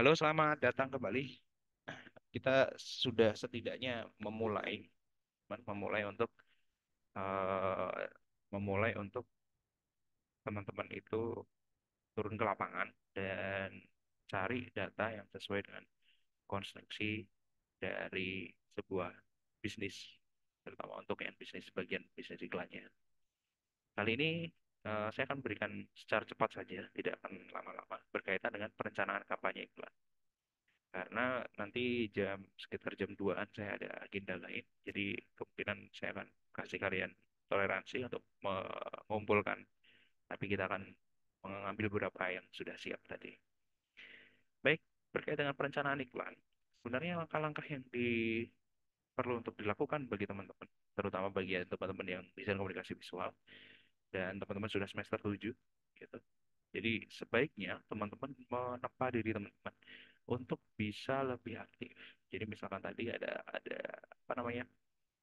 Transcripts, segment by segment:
Halo, selamat datang kembali. Kita sudah setidaknya memulai untuk eh, memulai untuk teman-teman itu turun ke lapangan dan cari data yang sesuai dengan konstruksi dari sebuah bisnis, terutama untuk yang bisnis bagian bisnis iklannya. Kali ini saya akan berikan secara cepat saja, tidak akan lama-lama, berkaitan dengan perencanaan kampanye iklan. Karena nanti sekitar jam 2-an saya ada agenda lain. Jadi kemungkinan saya akan kasih kalian toleransi untuk mengumpulkan, tapi kita akan mengambil beberapa yang sudah siap tadi. Baik, berkait dengan perencanaan iklan, sebenarnya langkah-langkah yang perlu untuk dilakukan bagi teman-teman, terutama bagi teman-teman yang desain komunikasi visual dan teman-teman sudah semester 7, gitu. Jadi sebaiknya teman-teman menempa diri teman-teman untuk bisa lebih aktif. Jadi misalkan tadi ada apa namanya?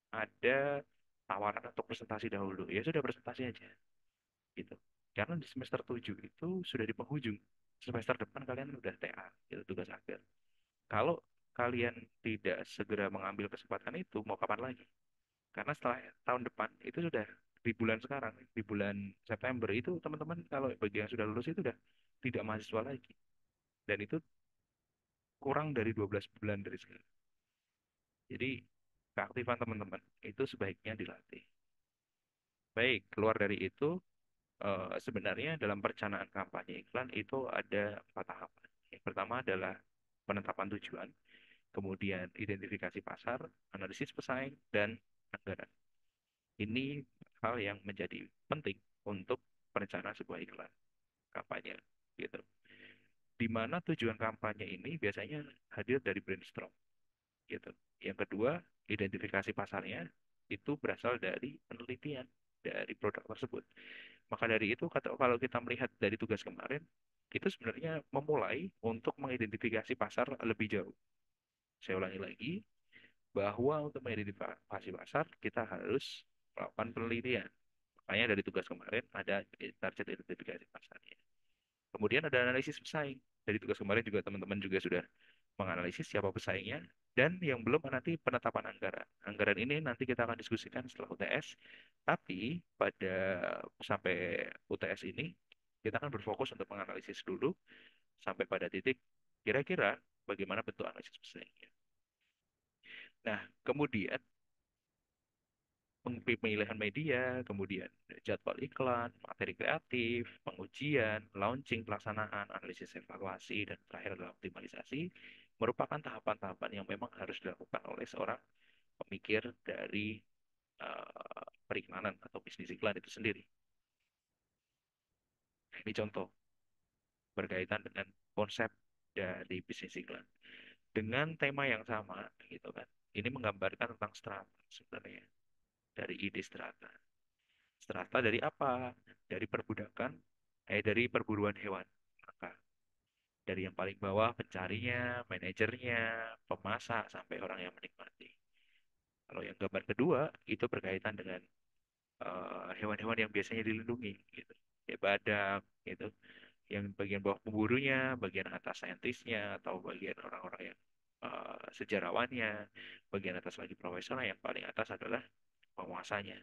Ada tawaran untuk presentasi dahulu. Ya sudah presentasi aja gitu. Karena di semester 7 itu sudah di penghujung. Semester depan kalian udah TA, gitu tugas akhir. Kalau kalian tidak segera mengambil kesempatan itu, mau kapan lagi? Karena setelah tahun depan itu sudah di bulan sekarang, di bulan September itu teman-teman kalau bagi yang sudah lulus itu sudah tidak mahasiswa lagi. Dan itu kurang dari 12 bulan dari sekarang. Jadi keaktifan teman-teman itu sebaiknya dilatih. Baik, keluar dari itu sebenarnya dalam perencanaan kampanye iklan itu ada 4 tahapan. Yang pertama adalah penetapan tujuan, kemudian identifikasi pasar, analisis pesaing, dan anggaran. Ini hal yang menjadi penting untuk perencanaan sebuah iklan kampanye gitu. Di mana tujuan kampanye ini biasanya hadir dari brainstorm gitu. Yang kedua, identifikasi pasarnya itu berasal dari penelitian dari produk tersebut. Maka dari itu, kalau kita melihat dari tugas kemarin, itu sebenarnya memulai untuk mengidentifikasi pasar lebih jauh. Saya ulangi lagi, bahwa untuk mengidentifikasi pasar, kita harus melakukan penelitian. Makanya dari tugas kemarin ada target identifikasi pasarnya. Kemudian ada analisis pesaing. Dari tugas kemarin juga teman-teman juga sudah menganalisis siapa pesaingnya, dan yang belum nanti penetapan anggaran. Anggaran ini nanti kita akan diskusikan setelah UTS, tapi pada sampai UTS ini kita akan berfokus untuk menganalisis dulu sampai pada titik kira-kira bagaimana bentuk analisis pesaingnya. Nah, kemudian pemilihan media, kemudian jadwal iklan, materi kreatif, pengujian, launching, pelaksanaan, analisis evaluasi, dan terakhir adalah optimalisasi, merupakan tahapan-tahapan yang memang harus dilakukan oleh seorang pemikir dari periklanan atau bisnis iklan itu sendiri. Ini contoh berkaitan dengan konsep dari bisnis iklan. Dengan tema yang sama, gitu kan. Ini menggambarkan tentang strata sebenarnya, dari ide strata. Strata dari apa? Dari perbudakan, dari perburuan hewan. Maka dari yang paling bawah pencarinya, manajernya, pemasak, sampai orang yang menikmati. Kalau yang gambar kedua itu berkaitan dengan hewan-hewan yang biasanya dilindungi, gitu. Kayak badak, gitu. Yang bagian bawah pemburunya, bagian atas saintisnya, atau bagian orang-orang yang sejarawannya, bagian atas lagi profesional, yang paling atas adalah penguasanya.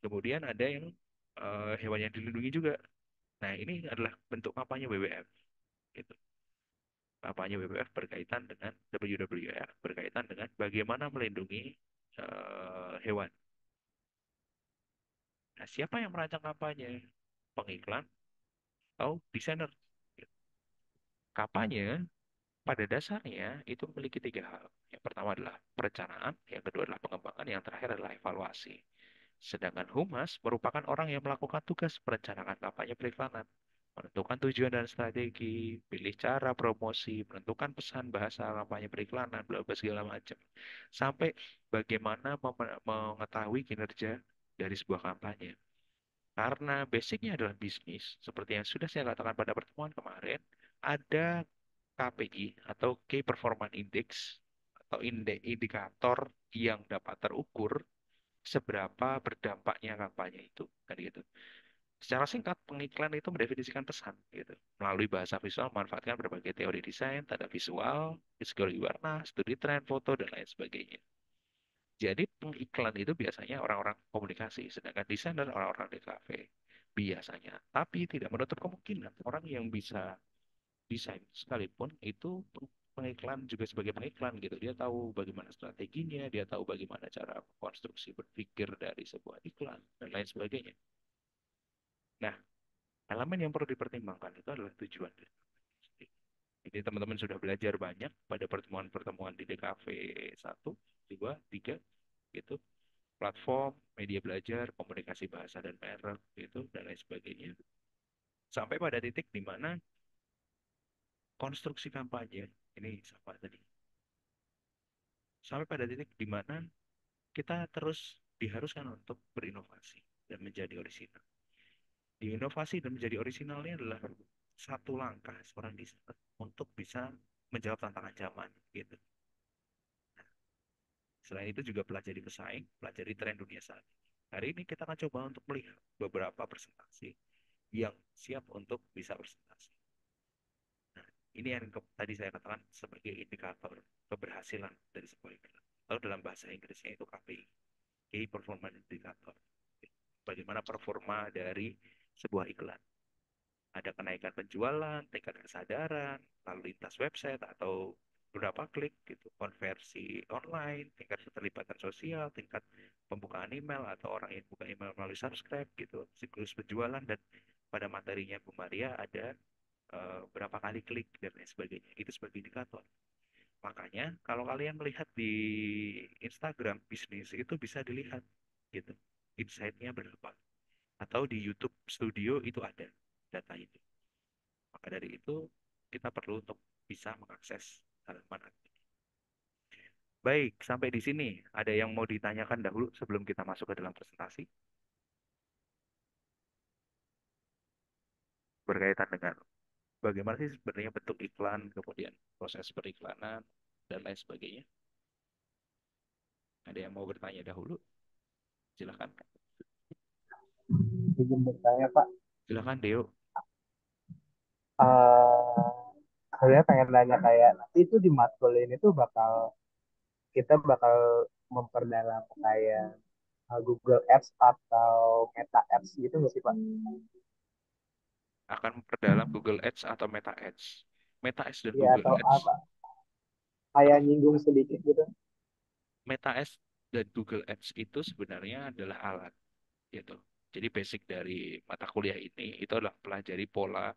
Kemudian ada yang hewan yang dilindungi juga. Nah, ini adalah bentuk kampanye WWF. Gitu. Kampanye WWF berkaitan dengan WWF, berkaitan dengan bagaimana melindungi hewan. Nah, siapa yang merancang kampanye? Pengiklan atau desainer? Gitu. Kampanye pada dasarnya itu memiliki 3 hal. Yang pertama adalah perencanaan, yang kedua adalah pengembangan, yang terakhir adalah evaluasi. Sedangkan humas merupakan orang yang melakukan tugas perencanaan kampanye periklanan, menentukan tujuan dan strategi, pilih cara promosi, menentukan pesan bahasa kampanye periklanan, bla bla segala macam. Sampai bagaimana mengetahui kinerja dari sebuah kampanye. Karena basicnya adalah bisnis, seperti yang sudah saya katakan pada pertemuan kemarin, ada KPI atau Key Performance Index atau indikator yang dapat terukur seberapa berdampaknya kampanye itu kan gitu. Secara singkat, pengiklan itu mendefinisikan pesan gitu. Melalui bahasa visual memanfaatkan berbagai teori desain, tanda visual, psikologi warna, studi tren, foto, dan lain sebagainya. Jadi pengiklan itu biasanya orang-orang komunikasi, sedangkan desainer orang-orang di kafe biasanya. Tapi tidak menutup kemungkinan orang yang bisa desain sekalipun itu pengiklan juga sebagai pengiklan gitu. Dia tahu bagaimana strateginya, dia tahu bagaimana cara konstruksi berpikir dari sebuah iklan dan lain sebagainya. Nah, elemen yang perlu dipertimbangkan itu adalah tujuan. Jadi teman-teman sudah belajar banyak pada pertemuan-pertemuan di DKV 1, 2, 3, gitu. Platform, media belajar, komunikasi bahasa dan merek, gitu, dan lain sebagainya. Sampai pada titik di mana konstruksi kampanye, ini sama tadi, sampai pada titik di mana kita terus diharuskan untuk berinovasi dan menjadi orisinal. Inovasi dan menjadi orisinalnya adalah satu langkah seorang desainer untuk bisa menjawab tantangan zaman, gitu. Selain itu juga pelajari pesaing, pelajari tren dunia saat ini. Hari ini kita akan coba untuk melihat beberapa presentasi yang siap untuk bisa presentasi. Nah, ini yang tadi saya katakan sebagai indikator keberhasilan dari sebuah iklan. Atau dalam bahasa Inggrisnya itu KPI, Key Performance Indicator. Bagaimana performa dari sebuah iklan. Ada kenaikan penjualan, tingkat kesadaran, lalu lintas website atau berapa klik gitu, konversi online, tingkat keterlibatan sosial, tingkat pembukaan email atau orang yang buka email melalui subscribe gitu, siklus penjualan dan pada materinya Bu Maria ada berapa kali klik dan lain sebagainya. Itu sebagai indikator. Makanya kalau kalian melihat di Instagram bisnis itu bisa dilihat gitu, insight-nya berapa. Atau di YouTube Studio itu ada data itu. Maka dari itu, kita perlu untuk bisa mengakses halaman admin. Baik, sampai di sini. Ada yang mau ditanyakan dahulu sebelum kita masuk ke dalam presentasi? Berkaitan dengan bagaimana sih sebenarnya bentuk iklan, kemudian proses periklanan, dan lain sebagainya. Ada yang mau bertanya dahulu? Silakan. Izin bertanya Pak, Silakan, Deo. eh saya pengen nanya kayak nanti itu di matkul ini tuh kita bakal memperdalam kayak Google Ads atau Meta Ads gitu nggak sih Pak? Akan memperdalam Google Ads atau Meta Ads. Meta Ads dan Iya Google atau Ads. apa? Kayak nyinggung sedikit gitu. Meta Ads dan Google Ads itu sebenarnya adalah alat gitu. Jadi basic dari mata kuliah ini itu adalah pelajari pola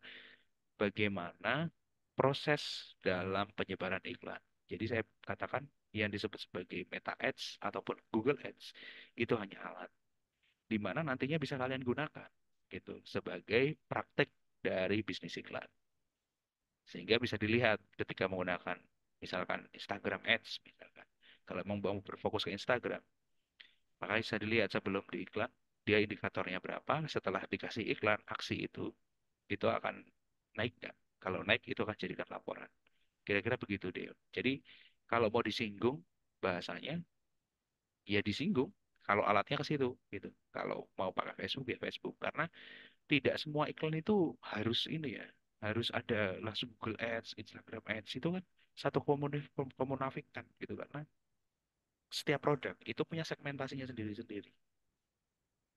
bagaimana proses dalam penyebaran iklan. Jadi saya katakan yang disebut sebagai Meta Ads ataupun Google Ads itu hanya alat di mana nantinya bisa kalian gunakan gitu sebagai praktek dari bisnis iklan. Sehingga bisa dilihat ketika menggunakan misalkan Instagram Ads misalkan. Kalau mau berfokus ke Instagram, maka bisa dilihat sebelum di iklan dia indikatornya berapa, setelah dikasih iklan aksi itu akan naik nggak? Kalau naik itu akan jadikan laporan. Kira-kira begitu deh. Jadi kalau mau disinggung bahasanya ya disinggung kalau alatnya ke situ gitu. Kalau mau pakai Facebook ya Facebook karena tidak semua iklan itu harus ini ya, harus ada langsung Google Ads, Instagram Ads itu kan satu komunafikan gitu karena setiap produk itu punya segmentasinya sendiri-sendiri.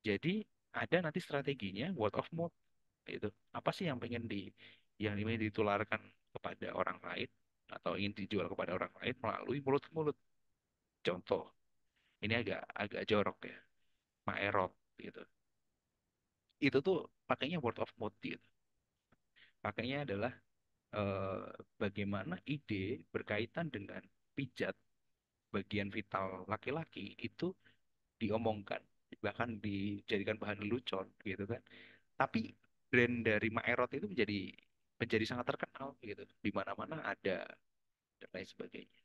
Jadi ada nanti strateginya word of mouth itu. Apa sih yang pengen yang ingin ditularkan kepada orang lain atau ingin dijual kepada orang lain melalui mulut ke mulut. Contoh, ini agak agak jorok ya, Maerot gitu. Itu tuh pakainya word of mouth gitu. Pakainya adalah eh, bagaimana ide berkaitan dengan pijat bagian vital laki-laki itu diomongkan bahkan dijadikan bahan lelucon gitu kan. Tapi brand dari Maerot itu menjadi menjadi sangat terkenal gitu. Di mana-mana ada dan lain sebagainya.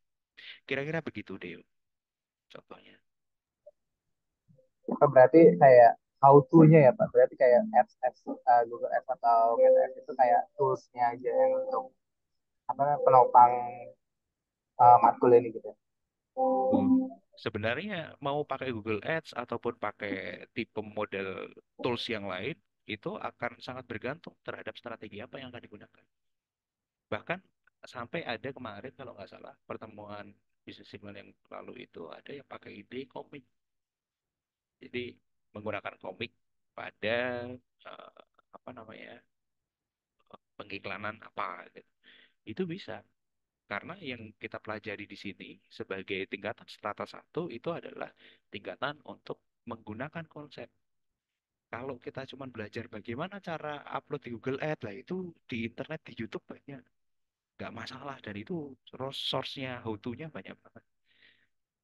Kira-kira begitu Deo contohnya. Oh, berarti kayak how to-nya ya Pak. Berarti kayak Google Ads atau Meta Ads itu kayak tools-nya aja yang untuk apa penopang matkul ini gitu. Oh, sebenarnya mau pakai Google Ads ataupun pakai tipe model tools yang lain itu akan sangat bergantung terhadap strategi apa yang akan digunakan. Bahkan sampai ada kemarin kalau nggak salah pertemuan bisnis signal yang lalu itu ada yang pakai ide komik. Jadi menggunakan komik pada eh, apa namanya pengiklanan apa gitu. Itu bisa karena yang kita pelajari di sini sebagai tingkatan strata satu itu adalah tingkatan untuk menggunakan konsep. Kalau kita cuma belajar bagaimana cara upload di Google Ads lah itu di internet di YouTube banyak, nggak masalah dan itu source-nya, how to-nya banyak banget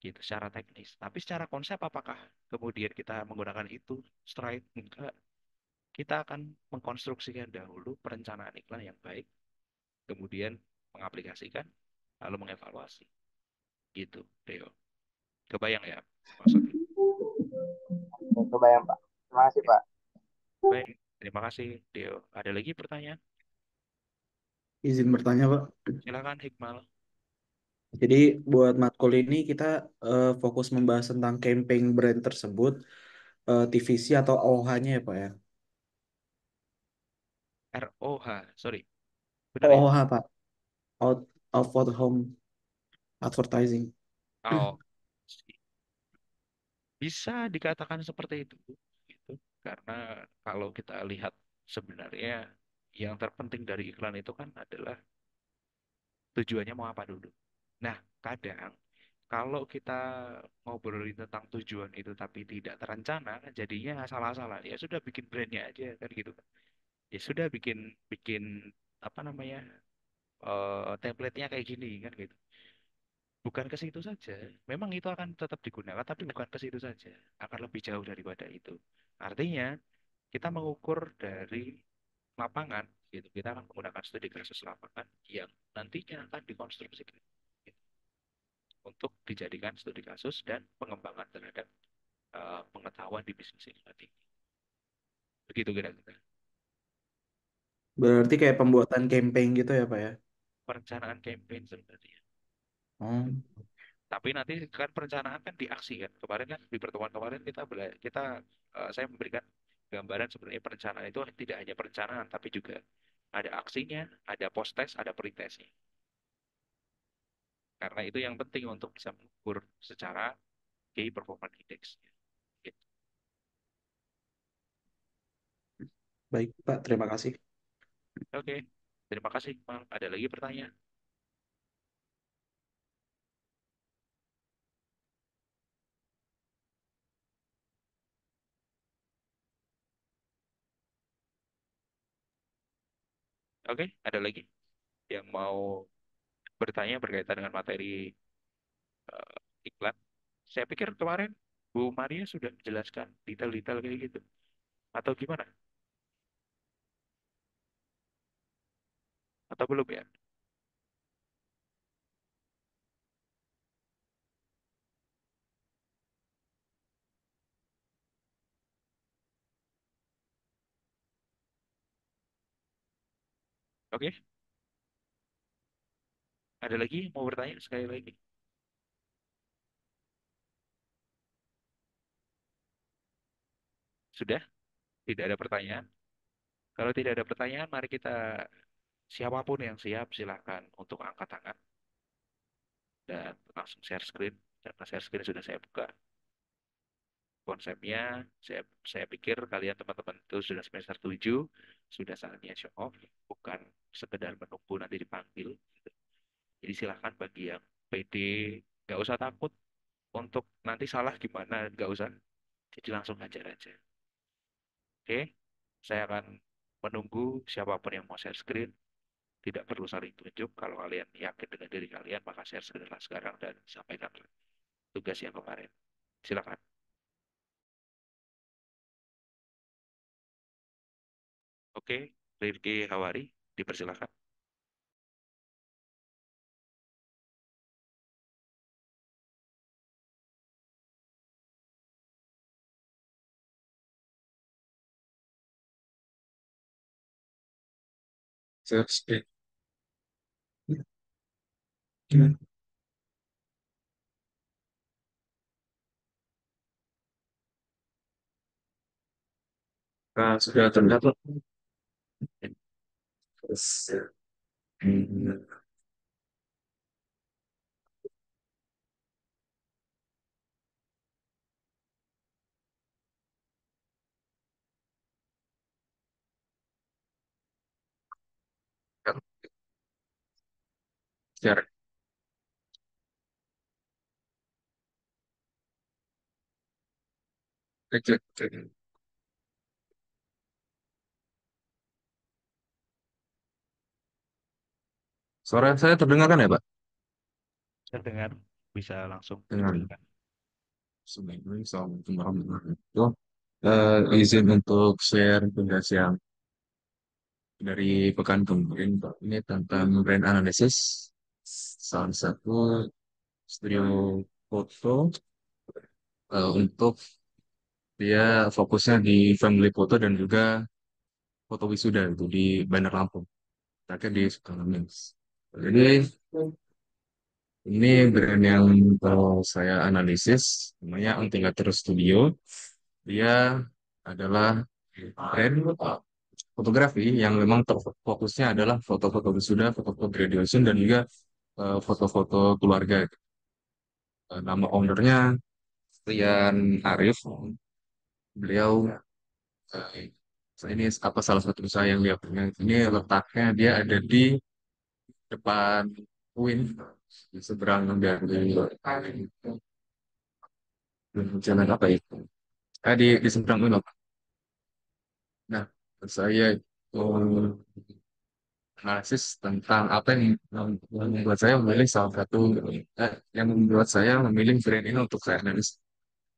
gitu secara teknis. Tapi secara konsep apakah kemudian kita menggunakan itu straight? Enggak. Kita akan mengkonstruksikan dahulu perencanaan iklan yang baik, kemudian mengaplikasikan, lalu mengevaluasi. Gitu, Deo. Kebayang ya maksudnya? Ya, kebayang Pak. Terima kasih Ya. Pak. Baik, terima kasih, Deo. Ada lagi pertanyaan? Izin bertanya, Pak. Silakan, Hikmal. Jadi buat matkul ini kita fokus membahas tentang campaign brand tersebut, TVC atau OOH-nya ya, Pak ya? ROH, sorry. Benar ya? OOH, Pak. Out of home advertising. Oh, bisa dikatakan seperti itu. Gitu. Karena kalau kita lihat sebenarnya yang terpenting dari iklan itu kan adalah tujuannya mau apa dulu. Nah, kadang kalau kita ngobrolin tentang tujuan itu tapi tidak terencana, jadinya asal-asalan. Ya sudah bikin brandnya aja kan gitu kan. Ya sudah bikin bikin apa namanya template-nya kayak gini kan gitu. Bukan ke situ saja. Memang itu akan tetap digunakan, tapi bukan ke situ saja. Akan lebih jauh daripada itu. Artinya, kita mengukur dari lapangan, gitu. Kita akan menggunakan studi kasus lapangan yang nantinya akan dikonstruksikan gitu, untuk dijadikan studi kasus dan pengembangan terhadap pengetahuan di bisnis ini nanti. Begitu kira-kira. Berarti kayak pembuatan campaign gitu ya, Pak ya? Perencanaan campaign sebenarnya. Oh, Tapi nanti kan perencanaan kan di aksi kan. Kemarin kan di pertemuan kemarin saya memberikan gambaran sebenarnya perencanaan itu tidak hanya perencanaan tapi juga ada aksinya, ada post test, ada pre-testnya. Karena itu yang penting untuk bisa mengukur secara key performance index. Gitu. baik, Pak. Terima kasih. Oke, terima kasih. Mal. Ada lagi pertanyaan? Oke, ada lagi yang mau bertanya berkaitan dengan materi iklan? Saya pikir kemarin Bu Maria sudah menjelaskan detail-detail kayak gitu. Atau gimana? Atau belum ya? Oke, ada lagi yang mau bertanya sekali lagi? Sudah? Tidak ada pertanyaan? Kalau tidak ada pertanyaan, mari kita siapapun yang siap silakan untuk angkat tangan dan langsung share screen. Karena share screen sudah saya buka. Konsepnya, saya pikir kalian teman-teman itu sudah semester 7, sudah saatnya show off, bukan sekedar menunggu nanti dipanggil. Jadi silakan bagi yang PD, nggak usah takut untuk nanti salah gimana, nggak usah. Jadi langsung ajar aja. Oke, saya akan menunggu siapapun yang mau share screen. Tidak perlu saling tunjuk. Kalau kalian yakin dengan diri kalian, maka share screenlah sekarang dan sampaikan tugas yang kemarin. Silakan. Oke, Rifki Hawari, dipersilakan. Oke. Gimana? Sudah terdapat. Terus, hmm, secara kecil. Suara saya terdengar kan ya, Pak? Terdengar, bisa langsung Dengan diteruskan. Assalamualaikum warahmatullahi wabarakatuh. Izin untuk share tugas yang dari pekan kemarin, Pak. Ini tentang brand analysis. Salah satu studio foto untuk dia fokusnya di family foto dan juga foto wisuda itu di Bandar Lampung. Terakhir di Sukarno. Jadi ini brand yang saya analisis, namanya Antilater Studio. Dia adalah brand fotografi yang memang fokusnya adalah foto-foto wisuda, foto-foto graduation, dan juga foto-foto keluarga. Nama ownernya Rian Arif. Beliau ini apa salah satu usaha yang dia punya. Ini letaknya dia ada di depan UIN, di seberang dari jalan apa itu? Di seberang UIN. Nah, saya analisis tentang apa yang membuat saya memilih salah satu yang membuat saya memilih brand ini untuk saya analis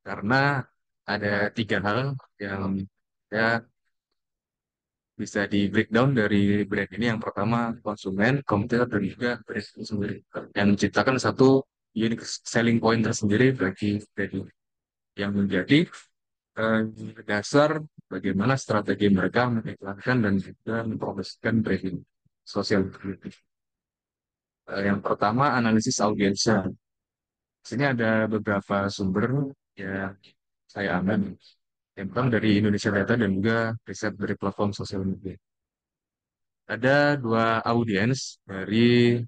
karena ada tiga hal yang ya bisa di breakdown dari brand ini. Yang pertama konsumen, komputer, dan juga brand itu sendiri yang menciptakan satu unique selling point tersendiri bagi brand ini yang menjadi eh, dasar bagaimana strategi mereka mengiklankan dan juga mempromosikan brand ini sosial media. Yang pertama analisis audiensnya. Sini ada beberapa sumber yang saya ambil. Yang pertama dari Indonesia Data dan juga riset dari platform sosial media. Ada dua audiens dari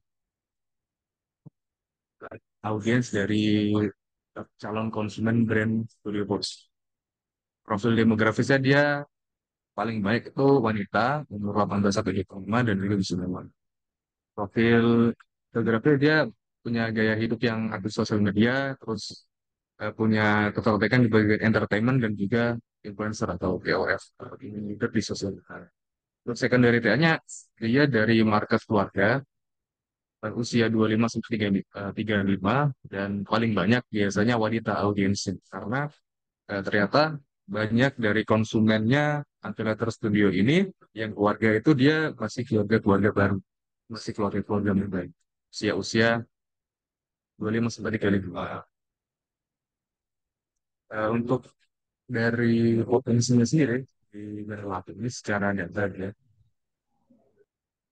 calon konsumen brand Studio Box. Profil demografisnya dia paling baik itu wanita umur 18 sampai 25 dan juga wisudawan. Profil fotografi dia punya gaya hidup yang aktif sosial media, terus punya ketertarikan di bagian entertainment dan juga influencer atau KOF ini leader di sosial media. Terus secondary nya dia dari market keluarga usia 25 sampai 35 dan paling banyak biasanya wanita audiensnya karena ternyata banyak dari konsumennya Antilater Studio ini yang keluarga itu dia masih keluarga-keluarga baru, masih keluarga-keluarga muda. Usia-usia 25 sampai 35. Untuk dari potensinya sendiri di Berlapis ini secara data ya.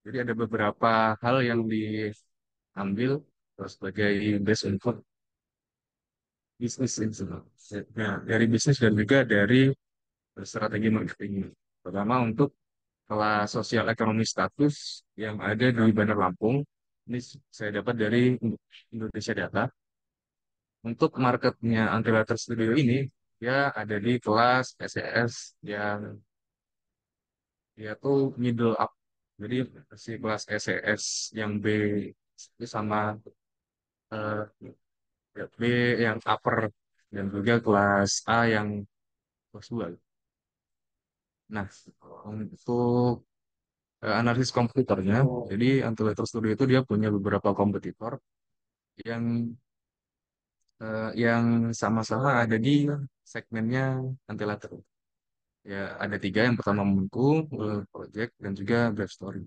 Jadi ada beberapa hal yang diambil sebagai base info bisnis itu. Nah, dari bisnis dan juga dari strategi marketing. Pertama untuk kelas sosial ekonomi status yang ada di Bandar Lampung. Ini saya dapat dari Indonesia Data. Untuk marketnya Antilater Studio ini, ya ada di kelas SES yang dia tuh middle up. Jadi si kelas SES yang B itu sama eh, B yang upper dan juga kelas A yang kelas 2. Nah, untuk analisis komputernya, jadi Antilater Studio itu dia punya beberapa kompetitor yang yang sama-sama ada di segmennya Antilater. Ya, ada tiga. Yang pertama Mutu, Project, dan juga Brave Story.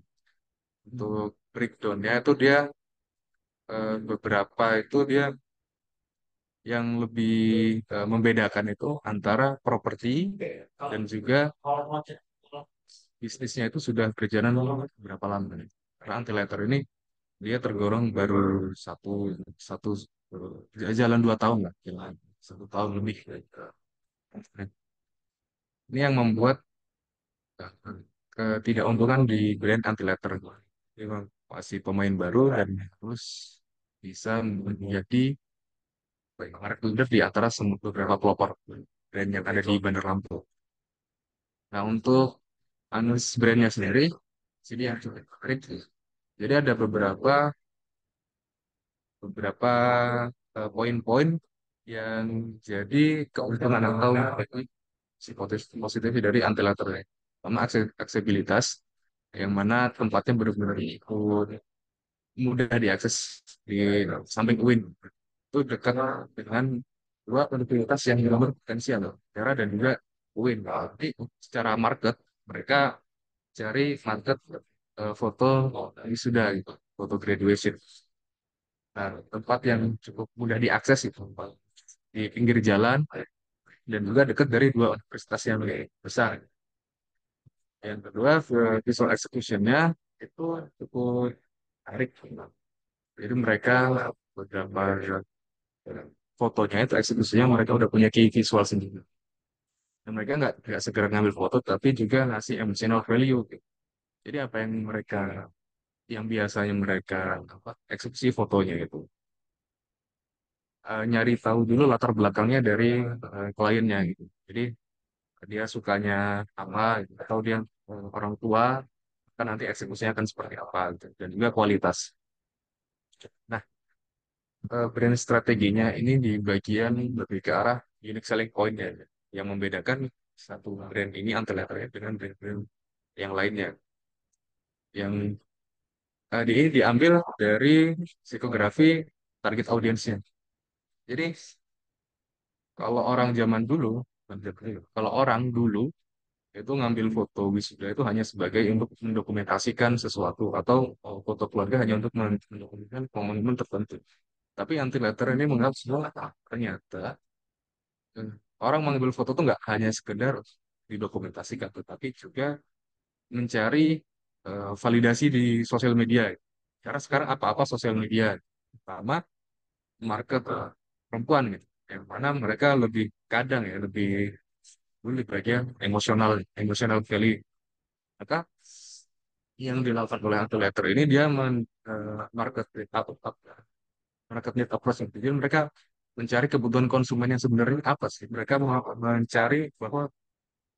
Untuk breakdownnya itu dia beberapa itu dia yang lebih membedakan itu antara properti dan juga bisnisnya itu sudah berjalan berapa lama nih. Karena Antilater ini dia tergolong baru satu satu jalan 2 tahun lah, jalan 1 tahun lebih. Ini yang membuat ketidakuntungan di brand anti letter. Dia masih pemain baru dan harus bisa menjadi market leader di antara beberapa pelopor brand yang ada di Bandar Lampung. Nah, untuk analis brandnya sendiri, sini yang cukup menarik. Jadi ada beberapa beberapa poin-poin yang jadi keuntungan atau si positif dari anti letter. Pertama, aksesibilitas, yang mana tempatnya benar-benar ikut mudah diakses di samping UIN. Itu dekat dengan dua universitas yang berpotensial, Tera dan juga UIN. Jadi secara market mereka cari market foto wisuda gitu, foto graduation. Nah, tempat yang cukup mudah diakses itu di pinggir jalan dan juga dekat dari dua universitas yang besar. Yang kedua, visual execution-nya itu cukup menarik. Jadi mereka beberapa fotonya itu eksekusinya mereka udah punya key visual sendiri. Dan mereka nggak segera ngambil foto, tapi juga ngasih emotional value, gitu. Jadi apa yang mereka, yang biasanya mereka eksekusi fotonya itu, nyari tahu dulu latar belakangnya dari kliennya gitu. Jadi dia sukanya apa, gitu. Atau dia orang tua, kan nanti eksekusinya akan seperti apa, gitu. Dan juga kualitas. Nah, brand strateginya ini di bagian lebih ke arah unique selling point ya, yang membedakan satu brand ini anti letternya dengan brand-brand yang lainnya. Yang ini diambil dari psikografi target audiensnya. Jadi kalau orang zaman dulu, kalau orang dulu itu ngambil foto wisuda itu hanya sebagai untuk mendokumentasikan sesuatu atau foto keluarga hanya untuk mendokumentasikan momen-momen tertentu. Tapi anti letter ini menganggap semua ternyata eh, orang mengambil foto itu nggak hanya sekedar didokumentasikan, tetapi juga mencari validasi di sosial media. Karena sekarang apa-apa sosial media, pertama market perempuan gitu, yang mana mereka lebih kadang ya lebih bagian emosional emosional value. Maka yang dilakukan oleh letter ini dia market market need approach gitu. Jadi mereka mencari kebutuhan konsumen yang sebenarnya apa sih? Mereka mencari bahwa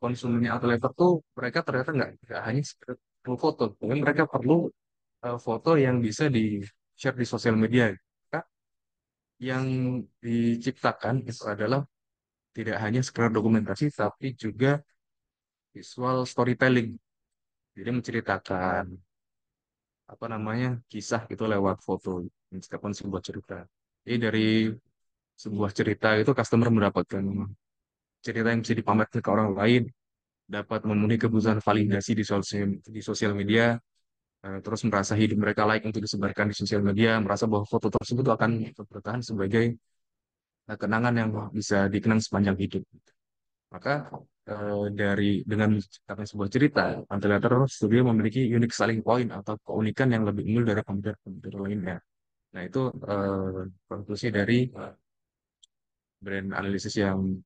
konsumennya letter tuh mereka ternyata nggak hanya sekedar perlu foto, tapi mereka perlu foto yang bisa di share di sosial media. Maka yang diciptakan itu adalah tidak hanya sekedar dokumentasi, tapi juga visual storytelling. Jadi menceritakan apa namanya kisah itu lewat foto, menceritakan sebuah cerita. Jadi dari sebuah cerita itu customer mendapatkan cerita yang bisa dipamerkan ke orang lain, dapat memenuhi kebutuhan validasi di sosial media, terus merasa hidup mereka layak untuk disebarkan di sosial media, merasa bahwa foto tersebut akan bertahan sebagai kenangan yang bisa dikenang sepanjang hidup. Maka dari dengan menciptakan sebuah cerita, Antilater Studio memiliki unique selling point atau keunikan yang lebih unggul dari kompetitor lainnya. Nah, itu konklusi dari brand analisis yang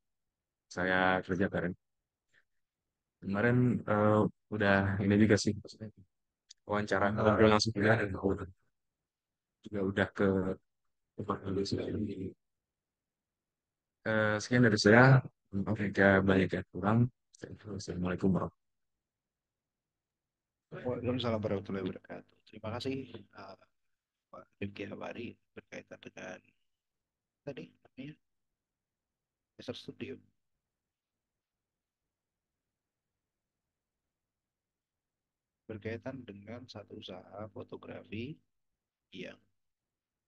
saya kerjakan. Kemarin udah ini juga sih, maksudnya wawancara ngobrol langsung juga dan juga udah ke tempat analisis. Sekian dari saya. Oke, banyak yang kurang. Assalamualaikum warahmatullahi Waalaikumsalam warahmatullahi wabarakatuh. Terima kasih Pak Rifki Hawari berkaitan dengan tadi namanya Laser Studio berkaitan dengan satu usaha fotografi yang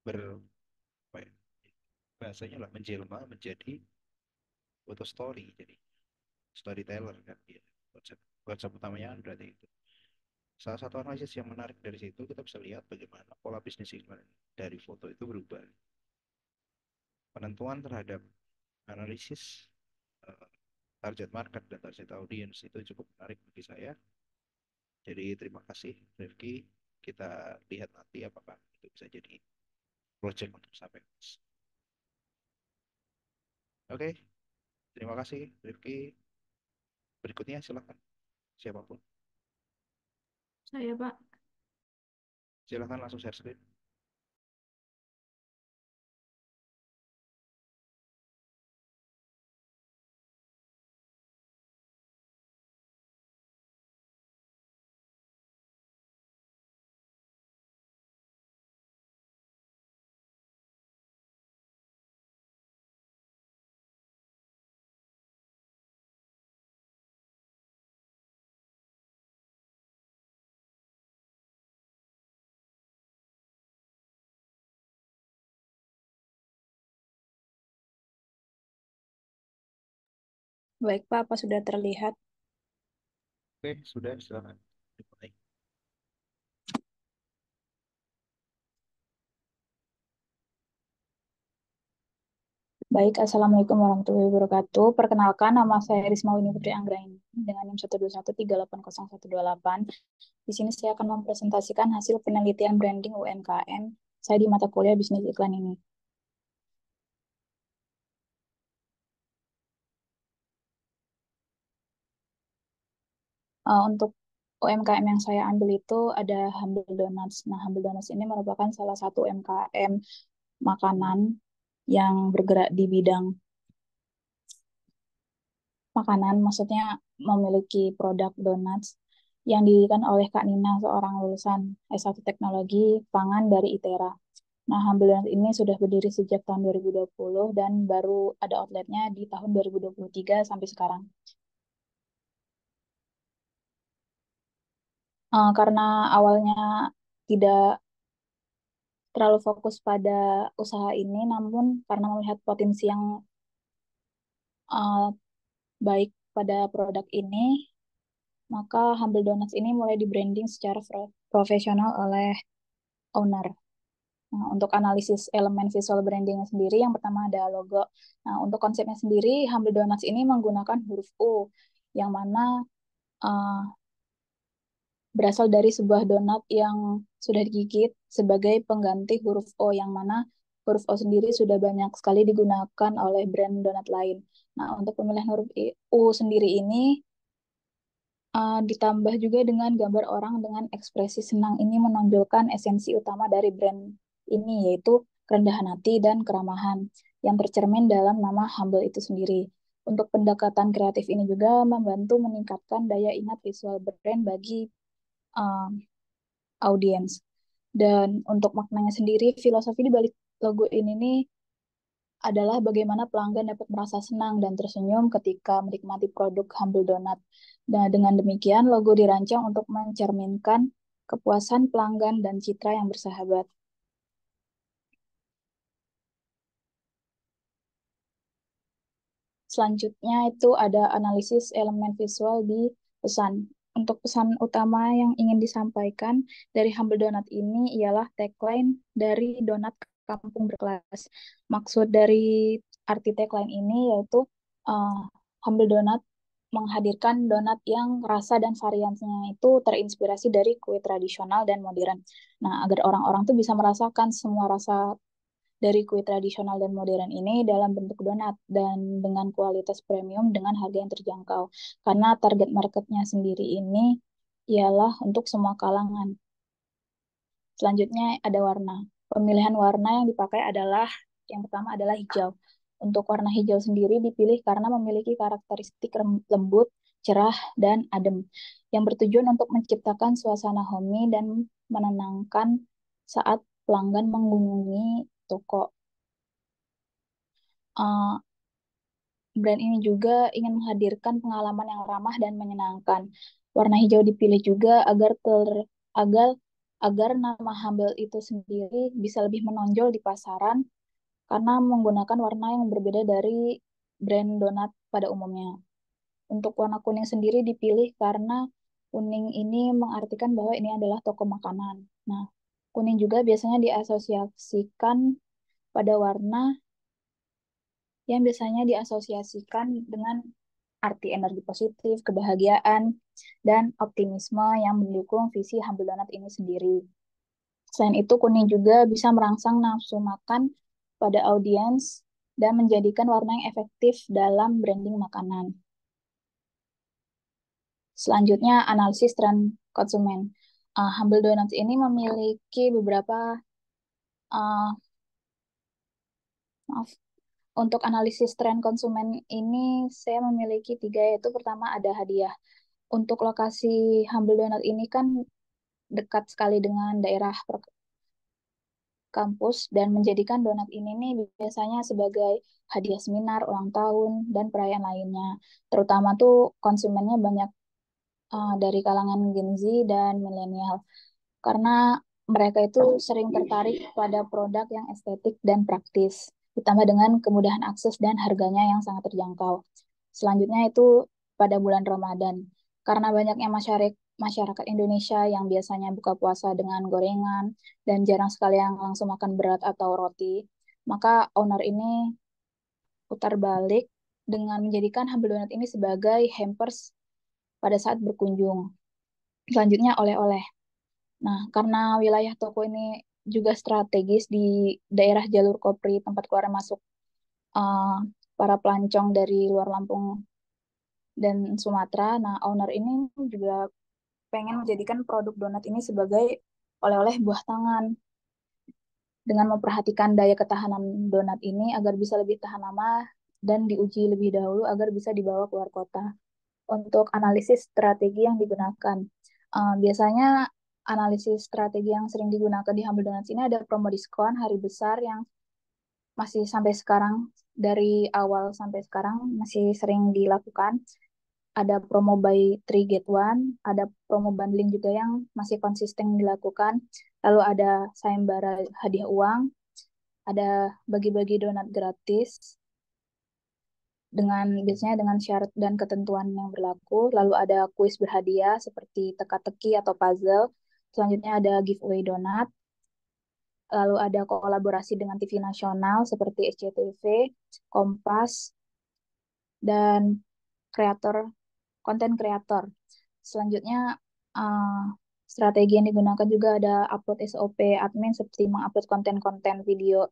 ber apa ya, bahasanya lah menjelma menjadi foto story, jadi storyteller kan dia konsep konsep utamanya kan berarti itu. Salah satu analisis yang menarik dari situ kita bisa lihat bagaimana pola bisnis iklan dari foto itu berubah. Penentuan terhadap analisis eh, target market dan target audience itu cukup menarik bagi saya. Jadi terima kasih Rifki. Kita lihat nanti apakah itu bisa jadi project untuk sampai. Oke, terima kasih Rifki. Berikutnya silakan. Siapapun. Saya, Pak. Silahkan langsung share screen. Baik, Pak. Apa sudah terlihat? Oke, sudah, silakan. Dimulai. Baik, Assalamualaikum warahmatullahi wabarakatuh. Perkenalkan, nama saya Risma Winnie Putri Anggraini dengan NIM 121380128. Di sini saya akan mempresentasikan hasil penelitian branding UMKM saya di mata kuliah bisnis iklan ini. Untuk UMKM yang saya ambil itu ada Humble Donuts. Nah, Humble Donuts ini merupakan salah satu UMKM makanan yang bergerak di bidang makanan, maksudnya memiliki produk donuts yang didirikan oleh Kak Nina, seorang lulusan S1 Teknologi Pangan dari ITERA. Nah, Humble Donuts ini sudah berdiri sejak tahun 2020 dan baru ada outletnya di tahun 2023 sampai sekarang. Karena awalnya tidak terlalu fokus pada usaha ini, namun karena melihat potensi yang uh, baik pada produk ini, maka Humble Donuts ini mulai di-branding secara profesional oleh owner. Nah, untuk analisis elemen visual brandingnya sendiri, yang pertama ada logo. Nah, untuk konsepnya sendiri, Humble Donuts ini menggunakan huruf U, yang mana uh, berasal dari sebuah donat yang sudah digigit sebagai pengganti huruf O, yang mana huruf O sendiri sudah banyak sekali digunakan oleh brand donat lain. Nah, untuk pemilihan huruf U sendiri ini ditambah juga dengan gambar orang dengan ekspresi senang, ini menonjolkan esensi utama dari brand ini, yaitu kerendahan hati dan keramahan yang tercermin dalam nama Humble itu sendiri. Untuk pendekatan kreatif ini juga membantu meningkatkan daya ingat visual brand bagi um, audiens. Dan untuk maknanya sendiri, filosofi di balik logo ini nih adalah bagaimana pelanggan dapat merasa senang dan tersenyum ketika menikmati produk Humble Donut. Nah, dengan demikian, logo dirancang untuk mencerminkan kepuasan pelanggan dan citra yang bersahabat. Selanjutnya itu ada analisis elemen visual di pesan. Untuk pesan utama yang ingin disampaikan dari Humble Donut ini ialah tagline dari Donat Kampung Berkelas. Maksud dari arti tagline ini yaitu uh, Humble Donut menghadirkan donat yang rasa dan variannya itu terinspirasi dari kue tradisional dan modern. Nah, agar orang-orang tuh bisa merasakan semua rasa dari kue tradisional dan modern ini dalam bentuk donat dan dengan kualitas premium dengan harga yang terjangkau. Karena target marketnya sendiri ini ialah untuk semua kalangan. Selanjutnya ada warna. Pemilihan warna yang dipakai adalah yang pertama adalah hijau. Untuk warna hijau sendiri dipilih karena memiliki karakteristik lembut, cerah, dan adem yang bertujuan untuk menciptakan suasana homey dan menenangkan saat pelanggan mengunjungi toko. Uh, Brand ini juga ingin menghadirkan pengalaman yang ramah dan menyenangkan. Warna hijau dipilih juga agar agar nama Humble itu sendiri bisa lebih menonjol di pasaran karena menggunakan warna yang berbeda dari brand donat pada umumnya. Untuk warna kuning sendiri dipilih karena kuning ini mengartikan bahwa ini adalah toko makanan. Nah, kuning juga biasanya diasosiasikan pada warna yang biasanya diasosiasikan dengan arti energi positif, kebahagiaan, dan optimisme yang mendukung visi Humble Donut ini sendiri. Selain itu, kuning juga bisa merangsang nafsu makan pada audiens dan menjadikan warna yang efektif dalam branding makanan. Selanjutnya, analisis tren konsumen. Humble Donuts ini memiliki beberapa, uh, maaf, untuk analisis tren konsumen ini saya memiliki tiga, yaitu pertama ada hadiah. Untuk lokasi Humble Donut ini kan dekat sekali dengan daerah kampus dan menjadikan donat ini nih biasanya sebagai hadiah seminar, ulang tahun, dan perayaan lainnya. Terutama tuh konsumennya banyak dari kalangan Gen Z dan milenial karena mereka itu sering tertarik pada produk yang estetik dan praktis, ditambah dengan kemudahan akses dan harganya yang sangat terjangkau. Selanjutnya itu pada bulan Ramadan, karena banyaknya masyarakat Indonesia yang biasanya buka puasa dengan gorengan dan jarang sekali yang langsung makan berat atau roti, maka owner ini putar balik dengan menjadikan Humble Donut ini sebagai hampers pada saat berkunjung. Selanjutnya oleh-oleh. Nah, karena wilayah toko ini juga strategis di daerah jalur Kopri, tempat keluar masuk uh, para pelancong dari luar Lampung dan Sumatera. Nah, owner ini juga pengen menjadikan produk donat ini sebagai oleh-oleh buah tangan dengan memperhatikan daya ketahanan donat ini agar bisa lebih tahan lama dan diuji lebih dahulu agar bisa dibawa keluar kota. Untuk analisis strategi yang digunakan, biasanya analisis strategi yang sering digunakan di Humble Donuts ini ada promo diskon hari besar yang masih sampai sekarang, dari awal sampai sekarang masih sering dilakukan. Ada promo buy 3 get 1, ada promo bundling juga yang masih konsisten dilakukan. Lalu ada sayembara hadiah uang, ada bagi-bagi donat gratis dengan biasanya dengan syarat dan ketentuan yang berlaku. Lalu ada kuis berhadiah seperti teka-teki atau puzzle. Selanjutnya ada giveaway donat. Lalu ada kolaborasi dengan TV nasional seperti SCTV, Kompas, dan kreator konten kreator. Selanjutnya uh, strategi yang digunakan juga ada upload SOP admin seperti mengupload konten-konten video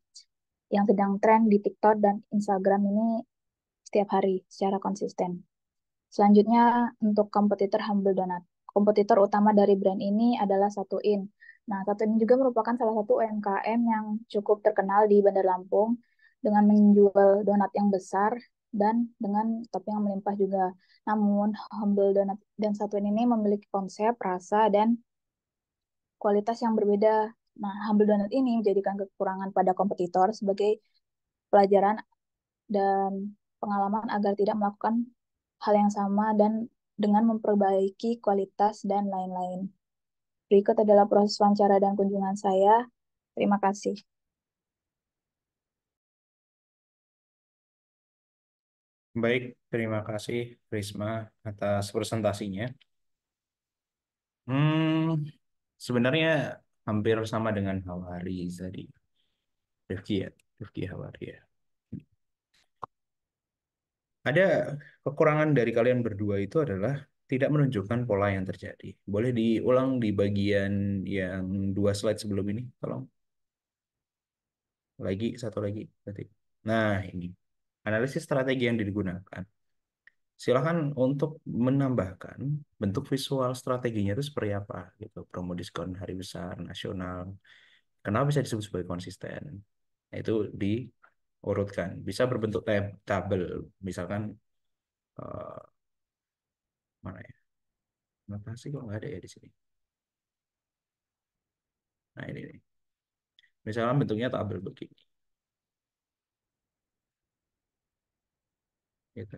yang sedang tren di TikTok dan Instagram ini setiap hari secara konsisten. Selanjutnya untuk kompetitor Humble Donut. Kompetitor utama dari brand ini adalah Satu In. Nah, Satu In juga merupakan salah satu UMKM yang cukup terkenal di Bandar Lampung dengan menjual donat yang besar dan dengan topping yang melimpah juga. Namun, Humble Donut dan Satu In ini memiliki konsep, rasa, dan kualitas yang berbeda. Nah, Humble Donut ini menjadikan kekurangan pada kompetitor sebagai pelajaran dan pengalaman agar tidak melakukan hal yang sama dan dengan memperbaiki kualitas dan lain-lain. Berikut adalah proses wawancara dan kunjungan saya. Terima kasih. Baik, terima kasih Risma atas presentasinya. Hmm, sebenarnya hampir sama dengan Hawari tadi. Rifki ya, Rifki Hawari ya. Ada kekurangan dari kalian berdua itu adalah tidak menunjukkan pola yang terjadi. Boleh diulang di bagian yang 2 slide sebelum ini, tolong. Lagi, satu lagi. Berarti. Nah, ini. Analisis strategi yang digunakan. Silakan untuk menambahkan bentuk visual strateginya itu seperti apa gitu. Promo diskon hari besar nasional. Kenapa bisa disebut sebagai konsisten? Nah, itu diurutkan. Bisa berbentuk tabel. Misalkan eh, mana ya? Kenapa sih kok nggak ada ya di sini? Nah ini nih. Misalkan bentuknya tabel begini. Gitu.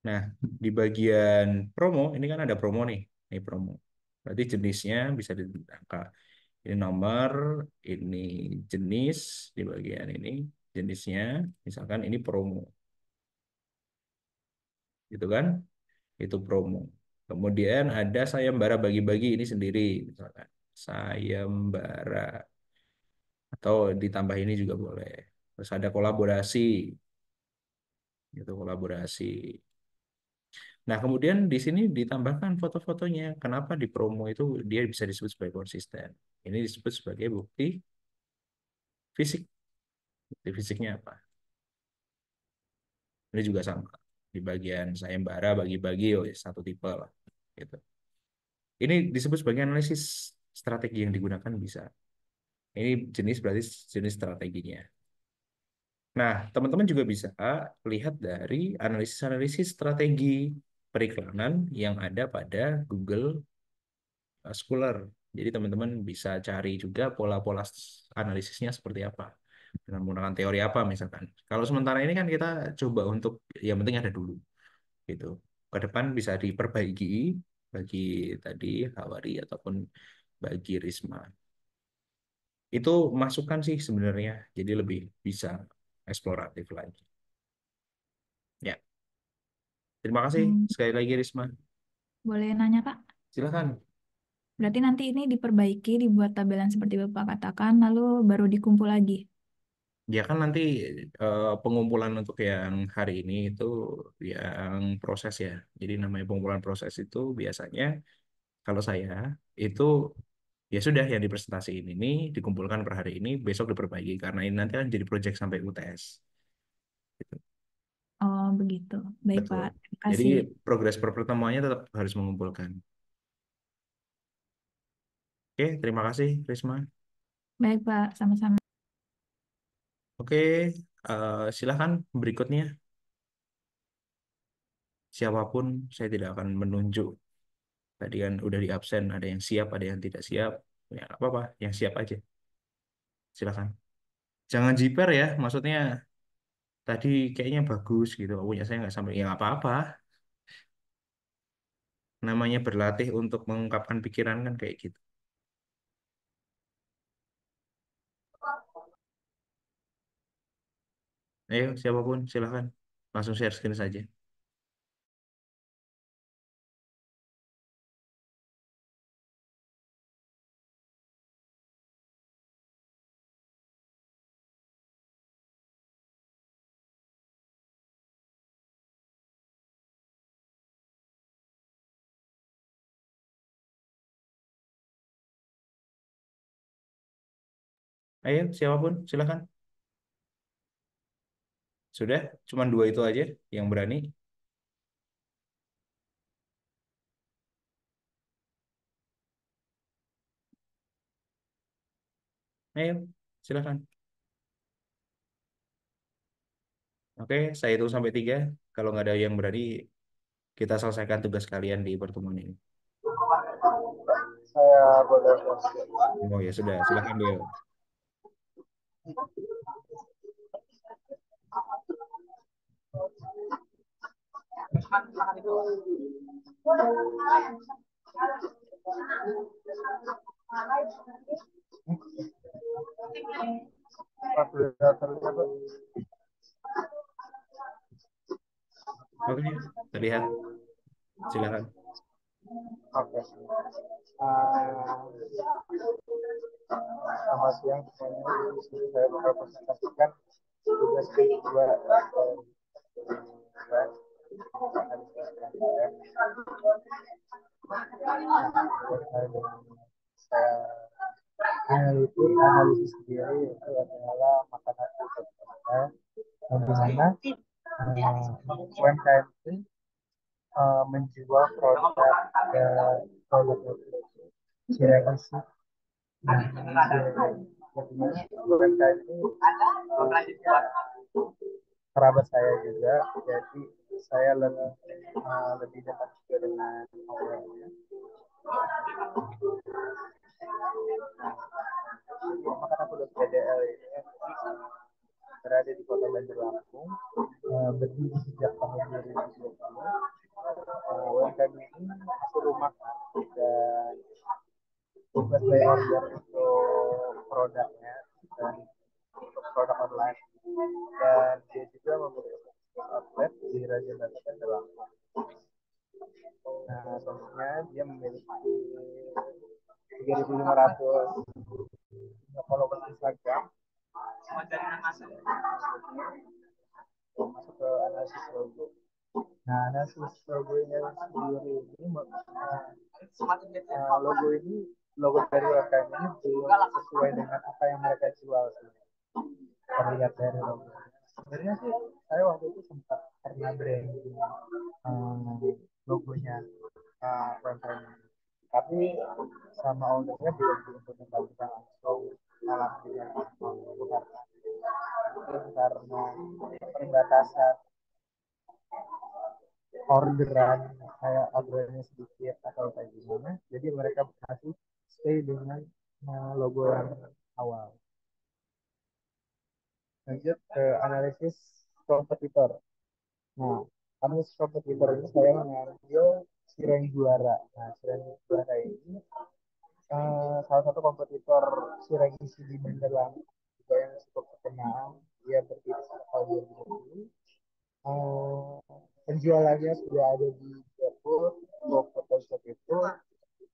Nah, di bagian promo, ini kan ada promo nih. Ini promo. Berarti jenisnya bisa ditangka. Ini nomor, ini jenis di bagian ini. Jenisnya, misalkan ini promo. Gitu kan? Itu promo. Kemudian ada sayembara bagi-bagi ini sendiri. Misalkan sayembara. Atau ditambah ini juga boleh. Terus ada kolaborasi. Itu kolaborasi. Nah, kemudian di sini ditambahkan foto-fotonya. Kenapa di promo itu dia bisa disebut sebagai konsisten? Ini disebut sebagai bukti fisik. Bukti fisiknya apa? Ini juga sama. Di bagian sayembara bagi-bagi oh, ya, satu tipe lah. Gitu. Ini disebut sebagai analisis strategi yang digunakan bisa. Ini jenis berarti jenis strateginya. Nah, teman-teman juga bisa lihat dari analisis-analisis strategi periklanan yang ada pada Google Scholar. Jadi teman-teman bisa cari juga pola-pola analisisnya seperti apa. Dengan menggunakan teori apa misalkan. Kalau sementara ini kan kita coba untuk yang penting ada dulu gitu. Ke depan bisa diperbaiki bagi tadi Hawari ataupun bagi Risma. Itu masukan sih sebenarnya. Jadi lebih bisa eksploratif lagi. Ya, terima kasih Hmm, sekali lagi Risma. boleh nanya, Kak? Silakan. Berarti nanti ini diperbaiki, dibuat tabelan seperti Bapak katakan, lalu baru dikumpul lagi. Ya kan nanti pengumpulan untuk yang hari ini itu yang proses ya. Jadi namanya pengumpulan proses itu biasanya kalau saya itu ya sudah yang dipresentasiin ini dikumpulkan per hari ini, besok diperbaiki karena ini nanti kan jadi project sampai UTS. Gitu. Oh, begitu. Baik, Betul. Pak. Terima Jadi kasih. progres per pertemuannya tetap harus mengumpulkan. Oke, terima kasih Risma. Baik, Pak. Sama-sama. Oke, silakan berikutnya. Siapapun saya tidak akan menunjuk. Tadi kan udah di absen, ada yang siap, ada yang tidak siap. Ya, nggak apa-apa, yang siap aja. Silakan. Jangan jiper ya, maksudnya tadi kayaknya bagus gitu. Punya saya nggak sampai, ya nggak apa-apa. Namanya berlatih untuk mengungkapkan pikiran kan kayak gitu. Ayo, siapapun, silakan. Langsung share screen saja. Ayo, siapapun, silakan. Sudah, cuma dua itu aja yang berani. Ayo, silakan. Oke, saya hitung sampai tiga. Kalau nggak ada yang berani, kita selesaikan tugas kalian di pertemuan ini. Saya boleh posting. Oh ya sudah, silakan Bel. Kalkulatornya, Pak. Oke, terlihat. Silakan. Oke. Selamat siang semuanya. Di sini saya bakal presentasikan tugas kedua analisis sendiri itu adalah makanan untuk kita, di mana UMKM itu menjual produk produk CRC. Nah, bagaimana UMKM ini kerabat saya juga, jadi saya lebih dekat juga dengan orangnya. Maka aku PDL ini berada di Kota Bandar Lampung, berdiri sejak tahun 2020. UMKM ini masih rumahan dan tugas saya order untuk produknya dan untuk produk online, dan dia juga memiliki outlet di Raja Bata Bandar Lampung. Nah, tentunya dia memiliki 3.500 followers Instagram. Masuk ke analisis logo. Nah, analisis logonya sendiri ini logo ini logo dari UMKM ini belum sesuai dengan apa yang mereka jual. Terlihat dari logo. sebenarnya sih saya waktu itu sempat pernah branding logonya konten, tapi sama ownernya belum diimplementasikan langsung dalam bidang itu karena mungkin karena perbatasan orderan, kayak orderannya sedikit atau kayak gimana, jadi mereka masih stay dengan logo yang awal. Lanjut ke analisis kompetitor. Nah, analisis kompetitor ini saya mengambil Sireng Juara. Nah, Sireng Juara ini salah satu kompetitor Sireng isi di Magelang juga yang cukup terkenal. Dia berdiri sejak tahun 2020. Eh, Penjualannya sudah ada di Depok, Toko itu,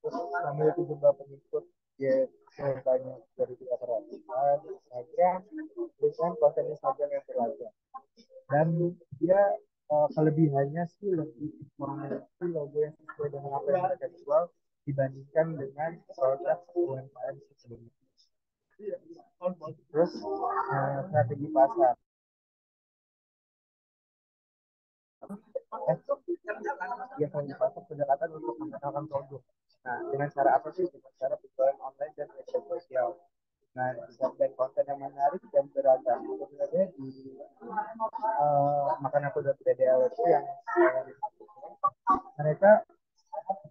terus memiliki jumlah pengikut ya banyak dari 300-an Instagram dengan konten Instagram yang beragam. Dan dia kelebihannya sih lebih memiliki logo yang sesuai dengan apa yang mereka jual dibandingkan dengan produk UMKM sebelumnya. Terus strategi pasar. Biasanya pasar pendekatan untuk mengenalkan produk. Nah, dengan cara apa sih? Dengan cara penjualan online dan media sosial. Nah, dan konten yang menarik dan beragam. Sebenarnya di makan aku dan PDL itu yang mereka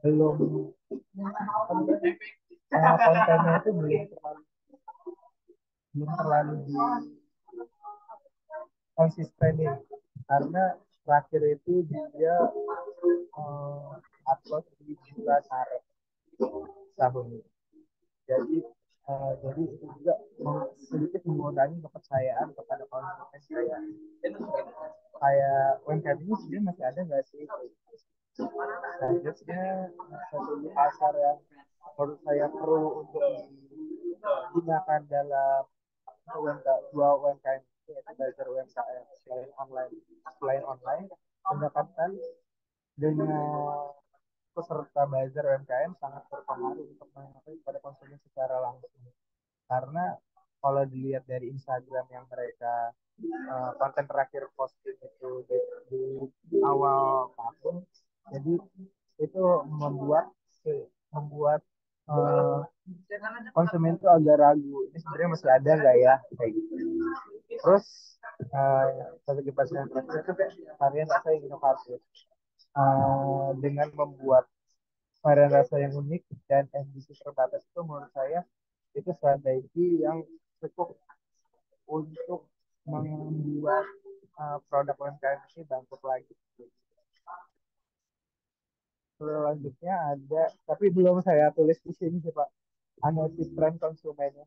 belum kontennya itu belum terlalu di konsistenin karena terakhir itu dia upload di bulan Maret tahun ini. Jadi itu juga sedikit mengurangi kepercayaan kepada konsumen kayak UMKM ini sebenarnya masih ada nggak sih? Selanjutnya strategi pasar yang menurut saya perlu untuk digunakan dalam UMKM yaitu belajar UMKM selain online pendekatan dengan peserta belajar UMKM sangat berpengaruh untuk menyampaikan kepada konsumen secara langsung karena kalau dilihat dari Instagram yang mereka konten terakhir posting itu di awal tahun, jadi itu membuat uh, konsumen itu agak ragu ini sebenarnya masih ada nggak ya kayak gitu. Terus strategi pasar terakhir itu varian rasa yang inovatif dengan membuat varian rasa yang unik dan edisi terbatas itu menurut saya itu strategi yang cukup untuk membuat produk UMKM ini bangkit lagi. Selanjutnya ada, tapi belum saya tulis di sini sih Pak, analisis tren konsumennya.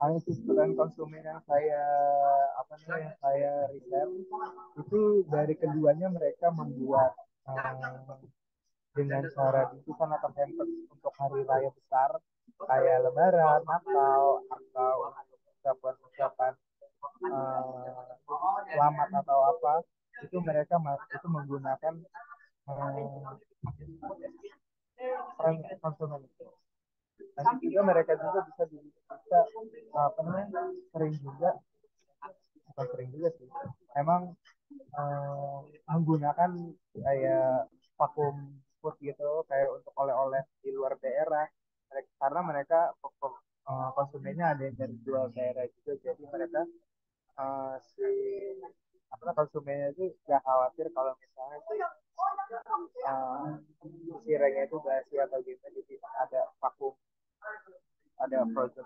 Analisis tren konsumen yang saya riset itu dari keduanya mereka membuat dengan cara bingkisan atau hampers untuk hari raya besar kayak Lebaran, Natal atau ucapan-ucapan selamat atau apa itu mereka itu menggunakan tren konsumen itu. Nanti juga mereka juga bisa apa namanya sering juga bukan sering juga sih emang menggunakan kayak vakum food gitu kayak untuk oleh-oleh di luar daerah karena mereka konsumennya ada yang dari luar daerah juga jadi mereka si apa konsumennya itu nggak khawatir kalau misalnya sirenya itu basi atau gimana jadi ada vakum ada frozen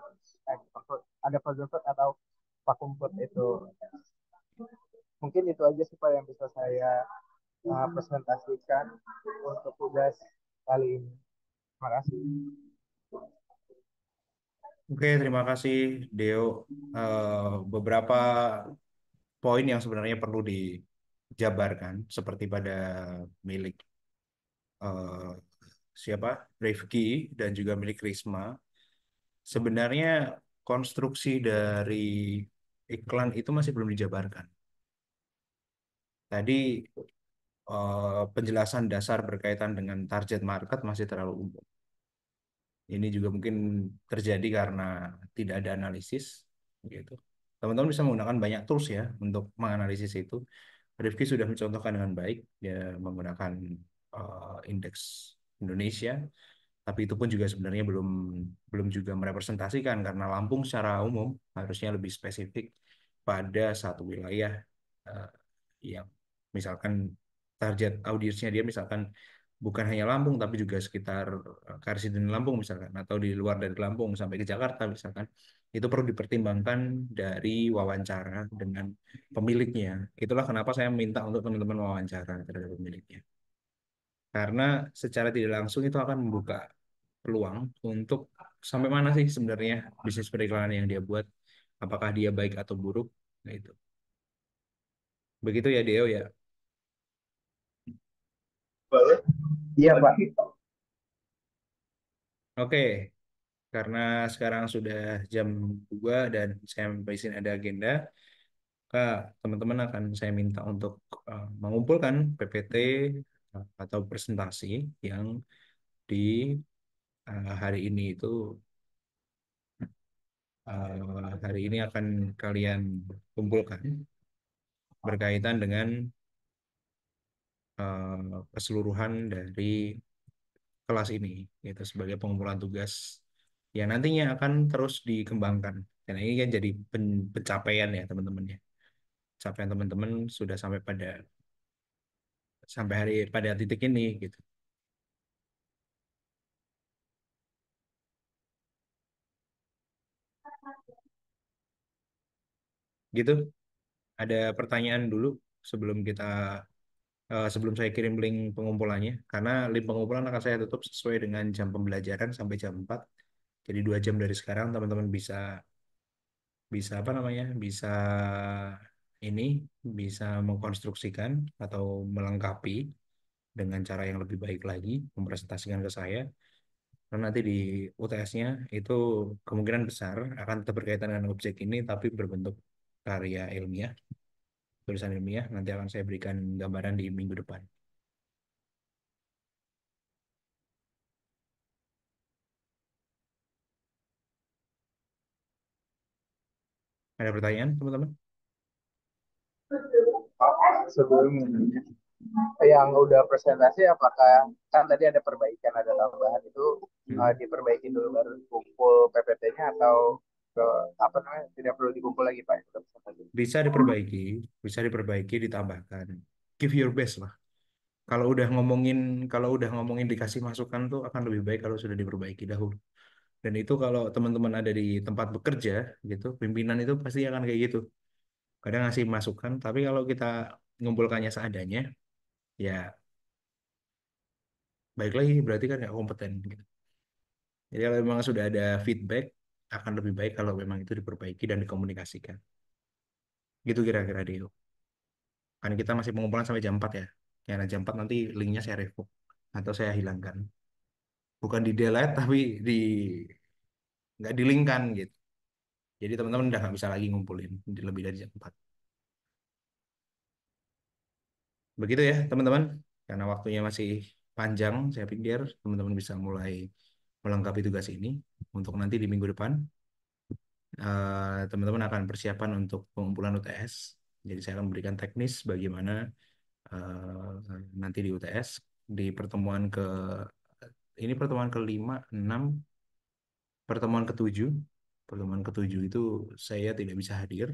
ada frozen food atau vakum food itu mungkin itu aja sih Pak yang bisa saya presentasikan untuk tugas kali ini. Terima kasih. Oke, terima kasih Deo. Beberapa poin yang sebenarnya perlu dijabarkan seperti pada milik eh, siapa Rifki dan juga milik Risma. Sebenarnya konstruksi dari iklan itu masih belum dijabarkan. Tadi penjelasan dasar berkaitan dengan target market masih terlalu umum. Ini juga mungkin terjadi karena tidak ada analisis, gitu. Teman-teman bisa menggunakan banyak tools ya untuk menganalisis itu. Rifki sudah mencontohkan dengan baik, dia menggunakan indeks Indonesia, tapi itu pun juga sebenarnya belum belum juga merepresentasikan karena Lampung secara umum harusnya lebih spesifik pada satu wilayah eh, yang misalkan target audiensnya dia misalkan bukan hanya Lampung tapi juga sekitar Karsidin Lampung misalkan atau di luar dari Lampung sampai ke Jakarta misalkan itu perlu dipertimbangkan dari wawancara dengan pemiliknya. Itulah kenapa saya minta untuk teman-teman wawancara terhadap pemiliknya. Karena secara tidak langsung itu akan membuka peluang untuk sampai mana sih sebenarnya bisnis periklanan yang dia buat, apakah dia baik atau buruk. Nah, itu. Begitu ya Deo ya. Iya, Pak. Oke, karena sekarang sudah jam 2 dan saya di sini ada agenda, maka teman-teman akan saya minta untuk mengumpulkan PPT atau presentasi yang di hari ini itu hari ini akan kalian kumpulkan berkaitan dengan keseluruhan dari kelas ini gitu sebagai pengumpulan tugas yang nantinya akan terus dikembangkan. Dan ini kan jadi pencapaian ya teman-teman ya. Capaian teman-teman sudah sampai hari pada titik ini gitu. Gitu. Ada pertanyaan dulu sebelum sebelum saya kirim link pengumpulannya karena link pengumpulan akan saya tutup sesuai dengan jam pembelajaran sampai jam 4. Jadi 2 jam dari sekarang teman-teman bisa bisa apa namanya? Ini bisa mengkonstruksikan atau melengkapi dengan cara yang lebih baik lagi mempresentasikan ke saya. Karena nanti di UTS-nya itu kemungkinan besar akan tetap berkaitan dengan objek ini tapi berbentuk karya ilmiah, tulisan ilmiah. Nanti akan saya berikan gambaran di minggu depan. Ada pertanyaan, teman-teman? Pak, sebelum yang udah presentasi, apakah kan tadi ada perbaikan, ada tambahan itu Hmm. diperbaiki dulu baru kumpul PPT-nya atau ke, apa namanya, tidak perlu dikumpul lagi Pak? Itu presentasi. Bisa diperbaiki, ditambahkan. Give your best lah. Kalau udah ngomongin dikasih masukan tuh akan lebih baik kalau sudah diperbaiki dahulu. Dan itu kalau teman-teman ada di tempat bekerja gitu, pimpinan itu pasti akan kayak gitu. Kadang ngasih masukan, tapi kalau kita ngumpulkannya seadanya, ya baik lagi berarti kan nggak kompeten gitu. Jadi kalau memang sudah ada feedback, akan lebih baik kalau memang itu diperbaiki dan dikomunikasikan. Gitu kira-kira Dio. Kan kita masih pengumpulan sampai jam 4 ya. Ya, nah, jam 4 nanti linknya saya revoke atau saya hilangkan. Bukan di delete tapi di nggak di-linkkan gitu. Jadi teman-teman udah nggak bisa lagi ngumpulin lebih dari jam 4. Begitu ya teman-teman. Karena waktunya masih panjang, saya pikir teman-teman bisa mulai melengkapi tugas ini untuk nanti di minggu depan. Teman-teman akan persiapan untuk pengumpulan UTS. Jadi saya akan memberikan teknis bagaimana nanti di UTS di pertemuan ini pertemuan kelima, enam, pertemuan ketujuh itu saya tidak bisa hadir.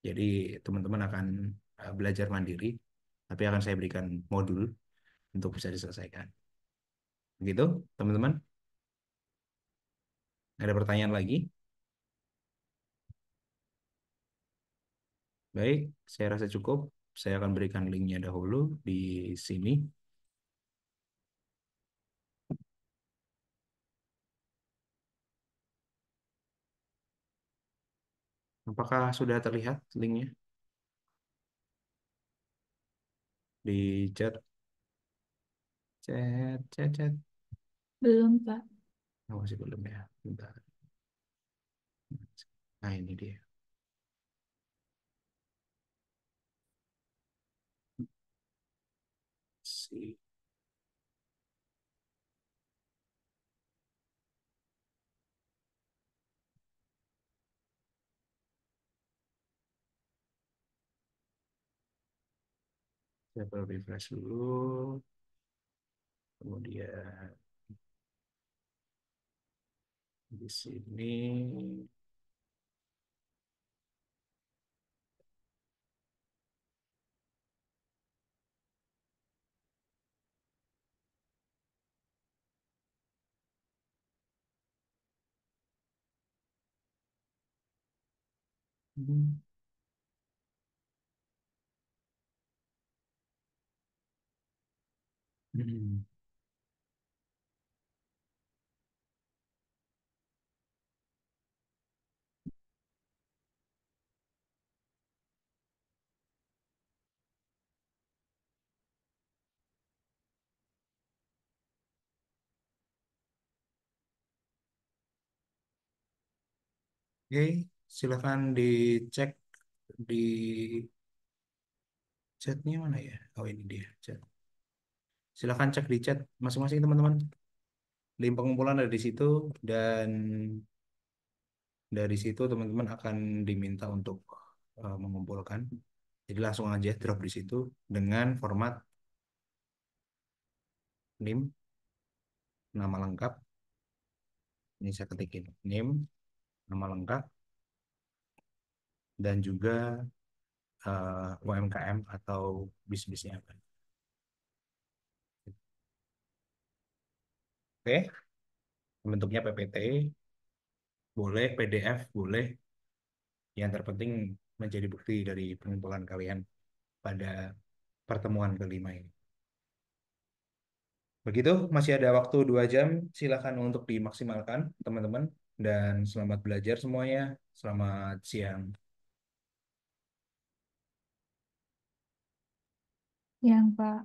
Jadi teman-teman akan belajar mandiri, tapi akan saya berikan modul untuk bisa diselesaikan. Begitu, teman-teman. Ada pertanyaan lagi? Baik, saya rasa cukup. Saya akan berikan linknya dahulu di sini. Apakah sudah terlihat linknya di chat? Chat, chat, chat. Belum, Pak. Oh, masih belum ya. Bentar. Nah, ini dia. Si. Saya perlu refresh dulu. Kemudian di sini. Hmm. Hmm. Oke, silakan dicek di chatnya mana ya? Oh ini dia chat. Silakan cek di chat masing-masing teman-teman. Link pengumpulan ada di situ dan dari situ teman-teman akan diminta untuk mengumpulkan. Jadi langsung aja drop di situ dengan format NIM, nama lengkap. Ini saya ketikin NIM, nama lengkap, dan juga UMKM atau bisnisnya apa. Oke, bentuknya PPT, boleh, PDF, boleh. Yang terpenting menjadi bukti dari pengumpulan kalian pada pertemuan kelima ini. Begitu, masih ada waktu 2 jam. Silakan untuk dimaksimalkan, teman-teman. Dan selamat belajar semuanya. Selamat siang. Yang Pak.